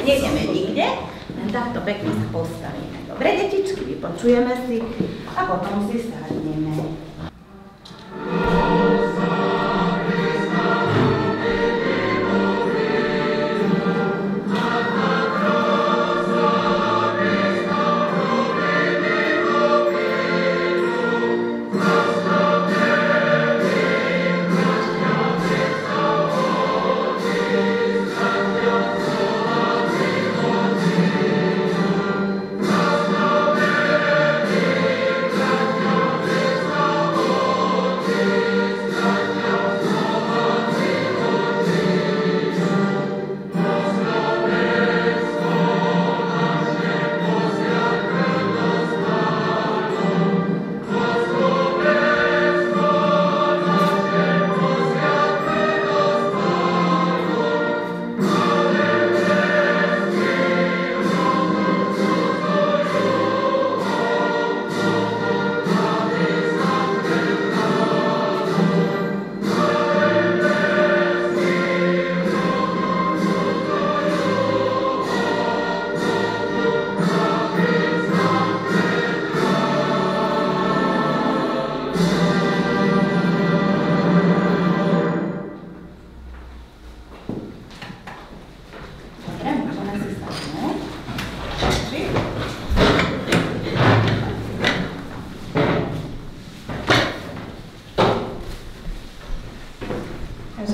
nejdeme nikde, len takto pekne sa postavíme. Dobre, detičky, vypočujeme si a potom si sadneme.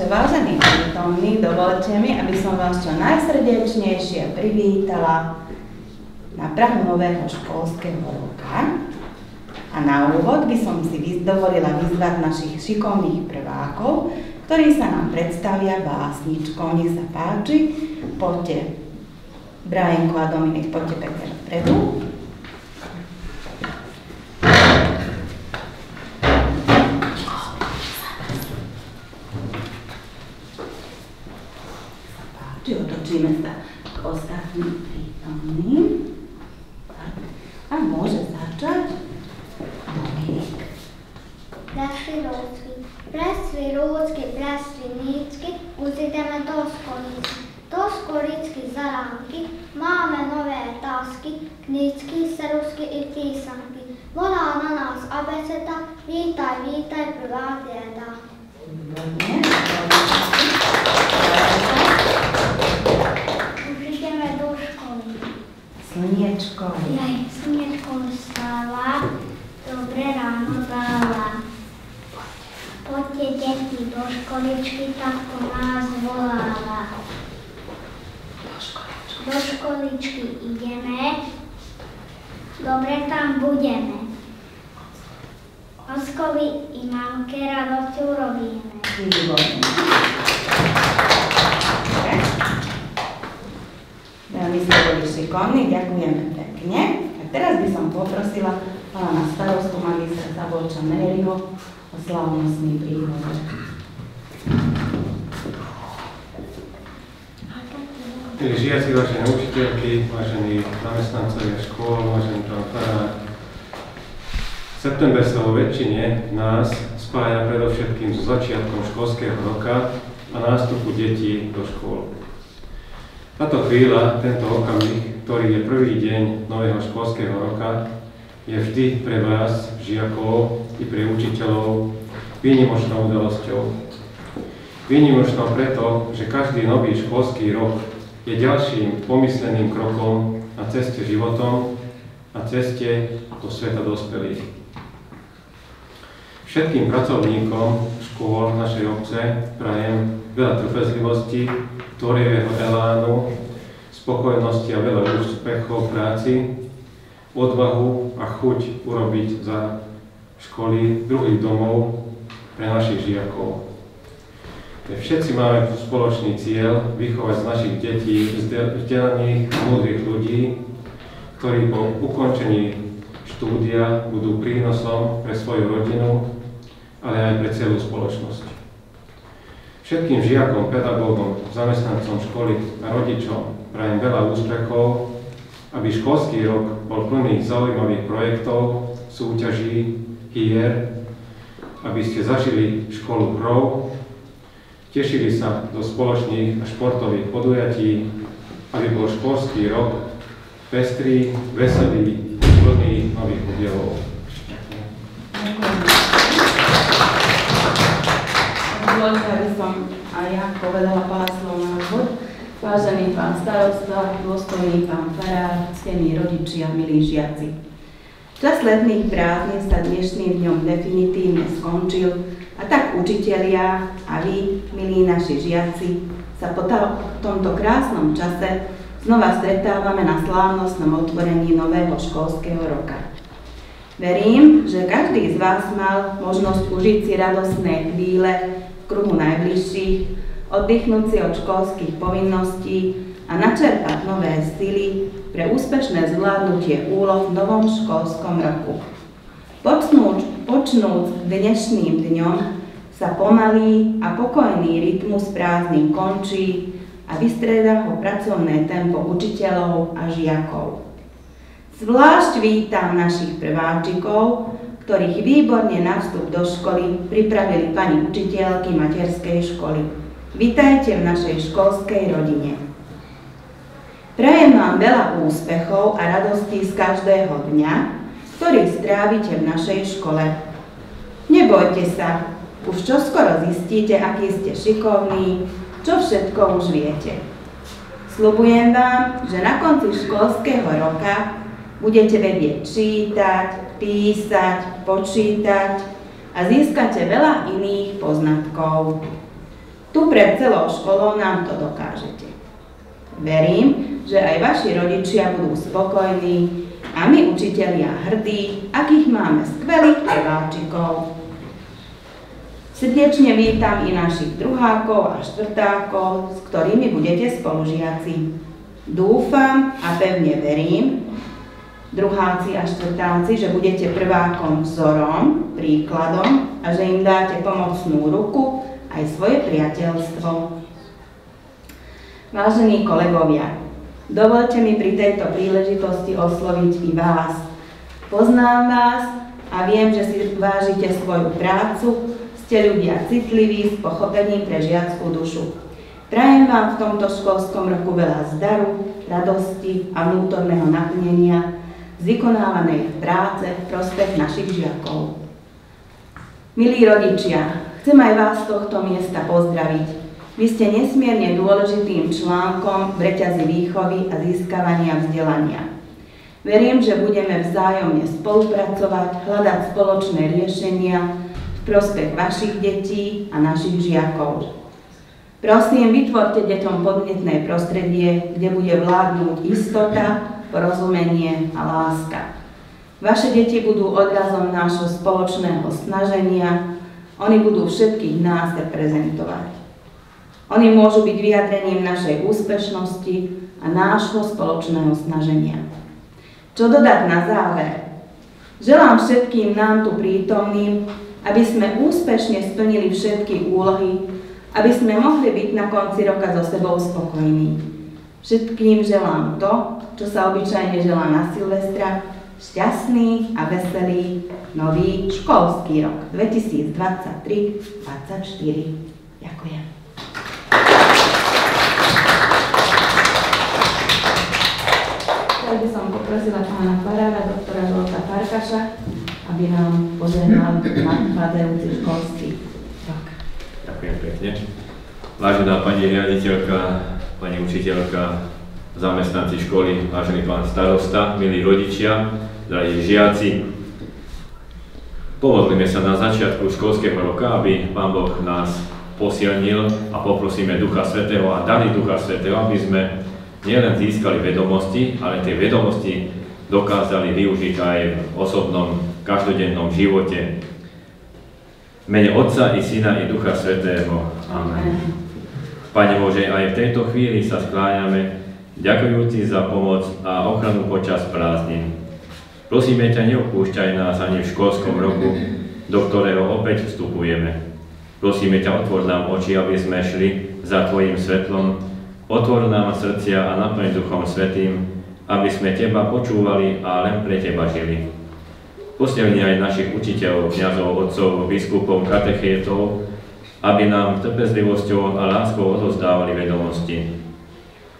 Vážení prítomní, dovolte mi, aby som vás čo najsrdečnejšie privítala na prahu nového školského roka. A na úvod by som si dovolila vyzvať našich šikovných prvákov, ktorí sa nám predstavia básničkou. Nech sa páči, poďte. Brajenko a Dominik, poďte pekne vpredu. Otočíme sa k ostatným prítomným. A môže začať Dominik. Prasli rúcky, prasli nícky, už ideme do školičky. Do školičky za rámky, máme nové tásky, knížky, serusky i písanky. Volá na nás abeceda, vítaj, vítaj, prvá trieda. Slniečko. Slniečko vstáva, dobré ráno dáva. Poďte deti do školičky, takto nás voláva. Do školičky ideme, dobre tam budeme. Oskovi i mamke radosť urobíme. Veľmi ste boli šikovní, ďakujeme pekne. A teraz by som poprosila pána starostu magistra Sabolča Meriho o slávnostný príhovor. Milí žiaci, vážené učiteľky, vážení zamestnancovia škôl, vážený pán farár. September sa vo väčšine nás spája predovšetkým so začiatkom školského roka a nástupu detí do škôl. Táto chvíľa, tento okamih, ktorý je prvý deň nového školského roka, je vždy pre vás, žiakov i pre učiteľov, výnimočnou udalosťou. Výnimočnou preto, že každý nový školský rok je ďalším pomysleným krokom na ceste životom a ceste do sveta dospelých. Všetkým pracovníkom škôl našej obce prajem veľa trpezlivosti, tvorivého elánu, spokojnosti a veľa úspechov v práci, odvahu a chuť urobiť za školy druhý domov pre našich žiakov. Všetci máme spoločný cieľ vychovať z našich detí vzdelaných a múdrych ľudí, ktorí po ukončení štúdia budú prínosom pre svoju rodinu, ale aj pre celú spoločnosť. Všetkým žiakom, pedagógom, zamestnancom školy a rodičom prajem veľa úspechov, aby školský rok bol plný zaujímavých projektov, súťaží, hier, aby ste zažili školu hrou, tešili sa do spoločných a športových podujatí a aby bol školský rok pestrý, veselý, plný nových udielov. Dovoľte, aby som aj ja povedala pár slov na úvod. Vážený pán starosta, dôstojný pán farár, ctení rodičia, milí žiaci. Čas letných prázdnin sa dnešným dňom definitívne skončil a tak učitelia a vy, milí naši žiaci, sa po tomto krásnom čase znova stretávame na slávnostnom otvorení nového školského roka. Verím, že každý z vás mal možnosť užiť si radostné chvíle v kruhu najbližších, oddychnúť si od školských povinností a načerpať nové sily pre úspešné zvládnutie úloh v novom školskom roku. Počnúc dnešným dňom sa pomalý a pokojný rytmus prázdnin končí a vystrieda ho pracovné tempo učiteľov a žiakov. Zvlášť vítam našich prváčikov, ktorých výborne na vstup do školy pripravili pani učiteľky materskej školy. Vítajte v našej školskej rodine. Prajem vám veľa úspechov a radostí z každého dňa, ktorý strávite v našej škole. Nebojte sa, už čoskoro zistíte, aký ste šikovní, čo všetko už viete. Sľubujem vám, že na konci školského roka budete vedieť čítať, písať, počítať a získate veľa iných poznatkov. Tu pred celou školou nám to dokážete. Verím, že aj vaši rodičia budú spokojní a my učitelia hrdí, akých máme skvelých prváčikov. Srdečne vítam i našich druhákov a štvrtákov, s ktorými budete spolužiaci. Dúfam a pevne verím, druháci a štvrtáci, že budete prvákom vzorom, príkladom a že im dáte pomocnú ruku aj svoje priateľstvo. Vážení kolegovia, dovoľte mi pri tejto príležitosti osloviť i vás. Poznám vás a viem, že si vážite svoju prácu, ste ľudia citliví s pochopením pre žiackú dušu. Prajem vám v tomto školskom roku veľa zdaru, radosti a vnútorného naplnenia z vykonávanej práce v prospech našich žiakov. Milí rodičia, chcem aj vás z tohto miesta pozdraviť. Vy ste nesmierne dôležitým článkom v reťazi výchovy a získavania vzdelania. Verím, že budeme vzájomne spolupracovať, hľadať spoločné riešenia v prospech vašich detí a našich žiakov. Prosím, vytvorte deťom podnetné prostredie, kde bude vládnuť istota, porozumenie a láska. Vaše deti budú odrazom nášho spoločného snaženia. Oni budú všetkých nás reprezentovať. Oni môžu byť vyjadrením našej úspešnosti a nášho spoločného snaženia. Čo dodať na záver? Želám všetkým nám tu prítomným, aby sme úspešne splnili všetky úlohy, aby sme mohli byť na konci roka so sebou spokojní. Všetkým želám to, čo sa obyčajne želá na Silvestra, šťastný a veselý nový školský rok 2023-2024. Ďakujem. Teraz by som poprosila pána farára, doktora Zolta Farkaša, aby nám požehnal nadchádzajúci školský rok. Ďakujem pekne. Vážená pani riaditeľka, pani učiteľka, zamestnanci školy, vážený pán starosta, milí rodičia, drahí žiaci. Pomodlíme sa na začiatku školského roka, aby Pán Boh nás posilnil a poprosíme Ducha Svätého a dali Ducha Svätého, aby sme nielen získali vedomosti, ale tie vedomosti dokázali využiť aj v osobnom, každodennom živote. V mene Otca i Syna i Ducha Svätého. Amen. Pane Bože, aj v tejto chvíli sa skláňame, ďakujúci za pomoc a ochranu počas prázdnin. Prosíme ťa, neopúšťaj nás ani v školskom roku, do ktorého opäť vstupujeme. Prosíme ťa, otvor nám oči, aby sme šli za Tvojim svetlom, otvor nám srdcia a naplň Duchom Svätým, aby sme Teba počúvali a len pre Teba žili. Posilni aj našich učiteľov, kňazov, otcov, biskupov, katechétov, aby nám trpezlivosťou a láskou odozdávali vedomosti.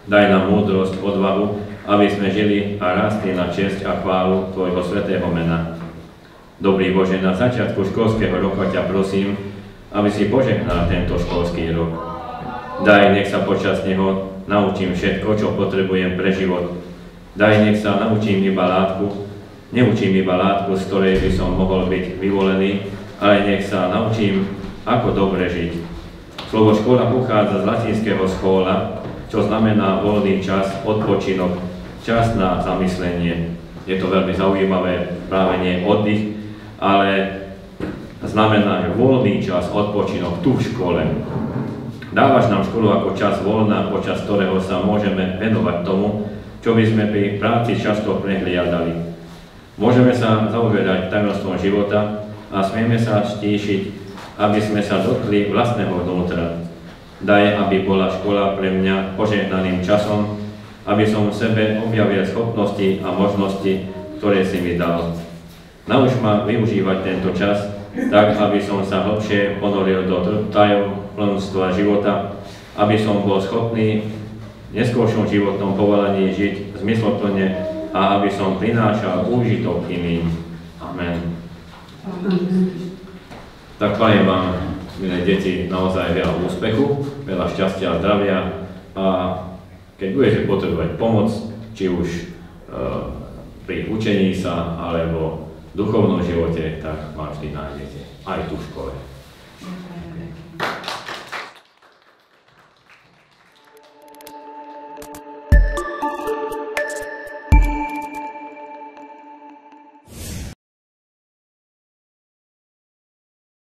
Daj nám múdrosť, odvahu, aby sme žili a rástli na česť a chválu Tvojho svätého mena. Dobrý Bože, na začiatku školského roka ťa prosím, aby si požehnal tento školský rok. Daj, nech sa počas neho naučím všetko, čo potrebujem pre život. Daj, nech sa neučím iba látku, z ktorej by som mohol byť vyvolený, ale nech sa naučím, ako dobre žiť. Slovo škola pochádza z latinského schola, čo znamená voľný čas, odpočinok, čas na zamyslenie. Je to veľmi zaujímavé, práve nie oddych, ale znamená, že voľný čas, odpočinok tu v škole. Dávaš nám školu ako čas voľna, počas ktorého sa môžeme venovať tomu, čo by sme pri práci často prehliadali. Môžeme sa zaoberať tajomstvom života a smieme sa stíšiť, aby sme sa dotkli vlastného vnútra. Daj, aby bola škola pre mňa požehnaným časom, aby som v sebe objavil schopnosti a možnosti, ktoré si mi dal. Nauč ma využívať tento čas, tak, aby som sa hlbšie ponoril do tajomstva života, aby som bol schopný v neskôršom životnom povolaní žiť zmysluplne a aby som prinášal úžitok iným. Amen. Tak prajem vám, milé deti, naozaj veľa úspechu, veľa šťastia a zdravia a keď budete potrebovať pomoc, či už pri učení sa, alebo v duchovnom živote, tak ma vždy nájdete, aj tu v škole.